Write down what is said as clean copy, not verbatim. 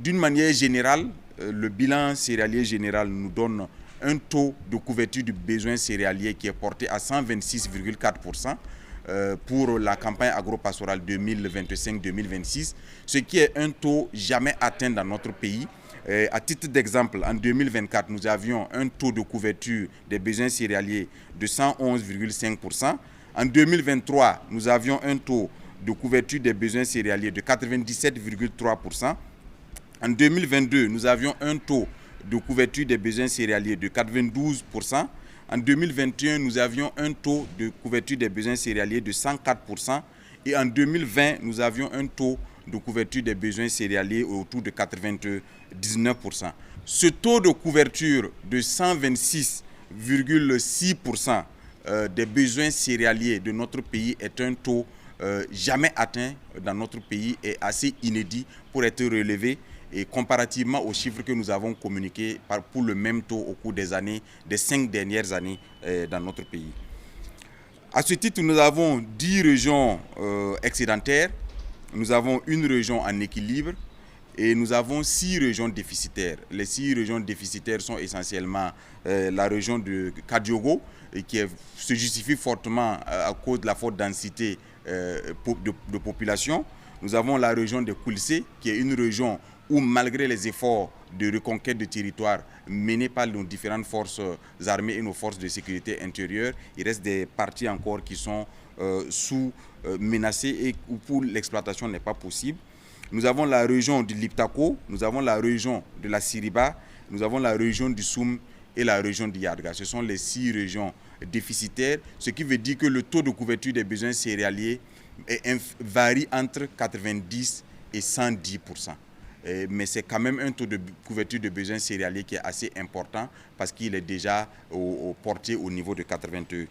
D'une manière générale, le bilan céréalier général nous donne un taux de couverture du besoin céréalier qui est porté à 126,4% pour la campagne agro-pastorale 2025-2026, ce qui est un taux jamais atteint dans notre pays. À titre d'exemple, en 2024, nous avions un taux de couverture des besoins céréaliers de 111,5%. En 2023, nous avions un taux de couverture des besoins céréaliers de 97,3%. En 2022, nous avions un taux de couverture des besoins céréaliers de 92%. En 2021, nous avions un taux de couverture des besoins céréaliers de 104%. Et en 2020, nous avions un taux de couverture des besoins céréaliers autour de 99%. Ce taux de couverture de 126,6% des besoins céréaliers de notre pays est un taux jamais atteint dans notre pays et assez inédit pour être relevé. Et comparativement aux chiffres que nous avons communiqués pour le même taux au cours des 5 dernières années dans notre pays. À ce titre, nous avons 10 régions excédentaires, nous avons une région en équilibre et nous avons 6 régions déficitaires. Les 6 régions déficitaires sont essentiellement la région de Kadiogo, qui se justifie fortement à cause de la forte densité de population. Nous avons la région de Koulsé, qui est une région où, malgré les efforts de reconquête de territoire menés par nos différentes forces armées et nos forces de sécurité intérieure, il reste des parties encore qui sont menacées et où l'exploitation n'est pas possible. Nous avons la région du Liptako, nous avons la région de la Siriba, nous avons la région du Soum et la région du Yadga. Ce sont les 6 régions déficitaires, ce qui veut dire que le taux de couverture des besoins céréaliers varie entre 90 et 110%. Mais c'est quand même un taux de couverture de besoins céréaliers qui est assez important parce qu'il est déjà porté au niveau de 90%.